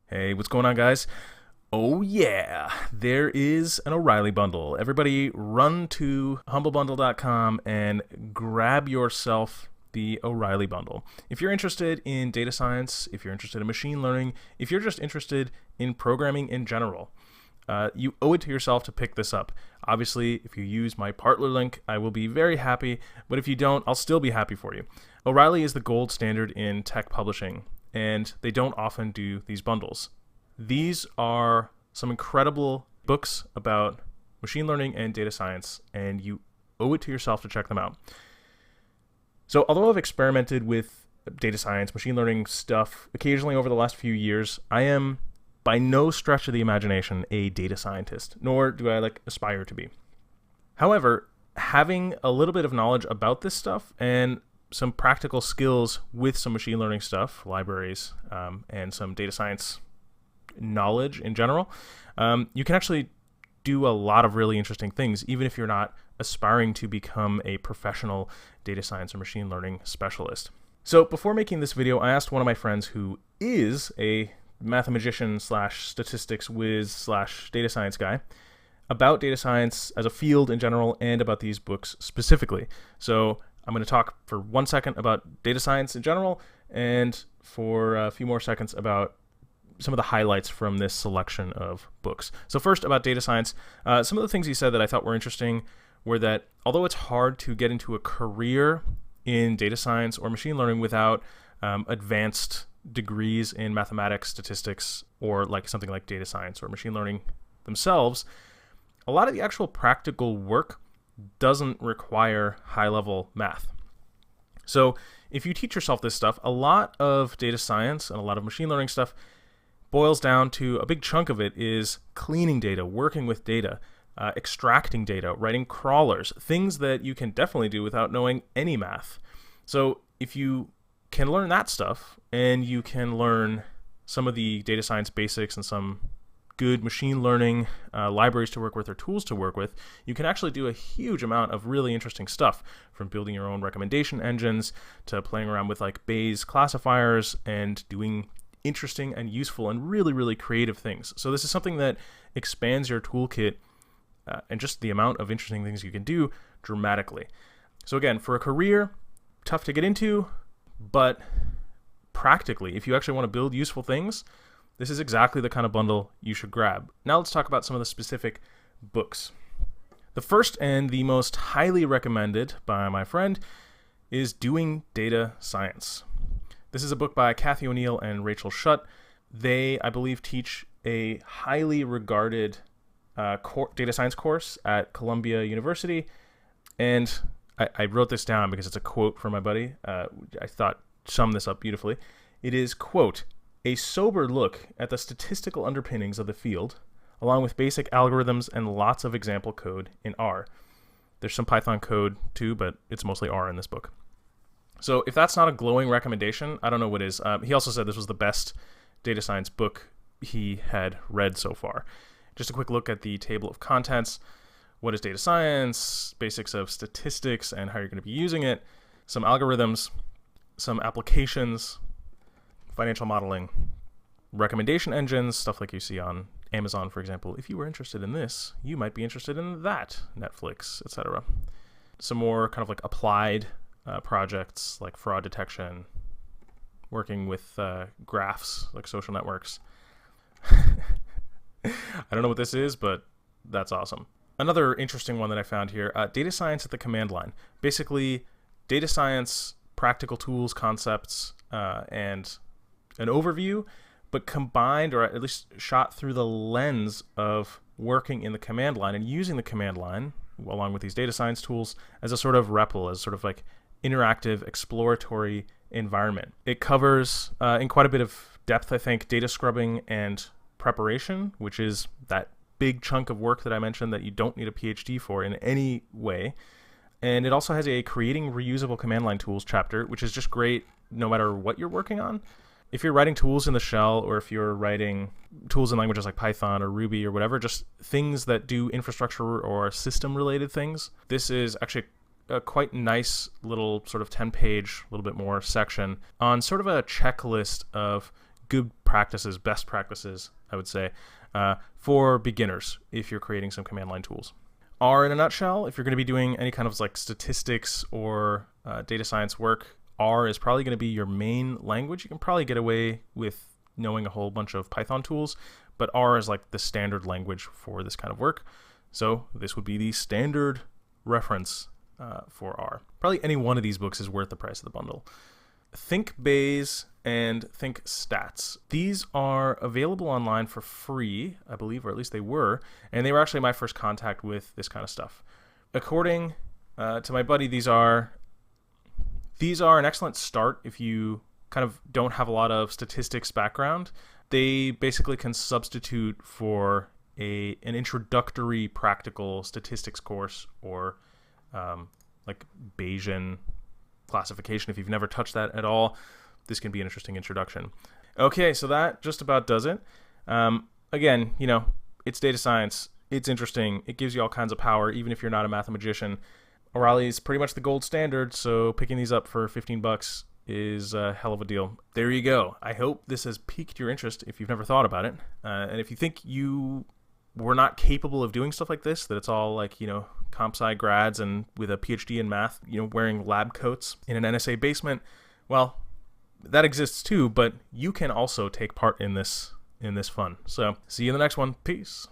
Hey, what's going on, guys? Oh, yeah, there is an O'Reilly bundle. Everybody run to humblebundle.com and grab yourself the O'Reilly bundle. If you're interested in data science, if you're interested in machine learning, if you're just interested in programming in general, you owe it to yourself to pick this up. Obviously, if you use my Partler link, I will be very happy, but if you don't, I'll still be happy for you. O'Reilly is the gold standard in tech publishing, and they don't often do these bundles. These are some incredible books about machine learning and data science, and you owe it to yourself to check them out. So, although I've experimented with data science, machine learning stuff occasionally over the last few years, I am by no stretch of the imagination a data scientist, nor do I aspire to be. However, having a little bit of knowledge about this stuff and some practical skills with some machine learning stuff, libraries, and some data science knowledge in general, you can actually do a lot of really interesting things, even if you're not aspiring to become a professional data science or machine learning specialist. So before making this video, I asked one of my friends who is a mathematician slash statistics whiz slash data science guy about data science as a field in general and about these books specifically. So I'm going to talk for 1 second about data science in general and for a few more seconds about some of the highlights from this selection of books. So first, about data science, some of the things he said that I thought were interesting were that although it's hard to get into a career in data science or machine learning without advanced degrees in mathematics, statistics, or something like data science or machine learning themselves, a lot of the actual practical work doesn't require high-level math. So if you teach yourself this stuff, a lot of data science and a lot of machine learning stuff boils down to a big chunk of it is cleaning data, working with data, extracting data, writing crawlers, things that you can definitely do without knowing any math. So if you can learn that stuff and you can learn some of the data science basics and some good machine learning libraries to work with or tools to work with, you can actually do a huge amount of really interesting stuff, from building your own recommendation engines to playing around with Bayes classifiers and doing interesting and useful and really, really creative things. So this is something that expands your toolkit and just the amount of interesting things you can do dramatically. So again, for a career, tough to get into, but practically, if you actually want to build useful things, this is exactly the kind of bundle you should grab. Now let's talk about some of the specific books. The first and the most highly recommended by my friend is Doing Data Science. This is a book by Cathy O'Neil and Rachel Schutt. They, I believe, teach a highly regarded data science course at Columbia University. And I wrote this down because it's a quote from my buddy. I thought summed this up beautifully. It is, quote, "a sober look at the statistical underpinnings of the field, along with basic algorithms and lots of example code in R." There's some Python code too, but it's mostly R in this book. So if that's not a glowing recommendation, I don't know what is. He also said this was the best data science book he had read so far. Just a quick look at the table of contents. What is data science? Basics of statistics and how you're going to be using it. Some algorithms, some applications, financial modeling, recommendation engines, stuff like you see on Amazon, for example. If you were interested in this, you might be interested in that, Netflix, etc. Some more kind of applied projects like fraud detection, working with graphs like social networks. I don't know what this is, but that's awesome. Another interesting one that I found here, data science at the command line. Basically, data science, practical tools, concepts, and an overview, but combined or at least shot through the lens of working in the command line and using the command line along with these data science tools as a sort of REPL, as sort of interactive, exploratory environment. It covers in quite a bit of depth, I think, data scrubbing and preparation, which is that big chunk of work that I mentioned that you don't need a PhD for in any way. And it also has a creating reusable command line tools chapter, which is just great no matter what you're working on. If you're writing tools in the shell, or if you're writing tools in languages like Python or Ruby or whatever, just things that do infrastructure or system related things, this is actually a quite nice little sort of 10-page, a little bit more section on sort of a checklist of good practices, best practices, I would say, for beginners if you're creating some command line tools. R in a nutshell, if you're going to be doing any kind of like statistics or data science work, R is probably going to be your main language. You can probably get away with knowing a whole bunch of Python tools, but R is like the standard language for this kind of work. So this would be the standard reference for R. Probably any one of these books is worth the price of the bundle. Think Bayes and Think Stats. These are available online for free, I believe, or at least they were, and they were actually my first contact with this kind of stuff. According to my buddy, these are an excellent start if you kind of don't have a lot of statistics background. They basically can substitute for an introductory practical statistics course or like Bayesian classification. If you've never touched that at all, this can be an interesting introduction. Okay, so that just about does it. Again, you know, it's data science. It's interesting. It gives you all kinds of power, even if you're not a mathematician. O'Reilly is pretty much the gold standard, so picking these up for $15 is a hell of a deal. There you go. I hope this has piqued your interest if you've never thought about it. And if you think you were not capable of doing stuff like this, that it's all like, you know, comp sci grads and with a PhD in math, you know, wearing lab coats in an NSA basement, well, that exists too, but you can also take part in this fun. So see you in the next one. Peace.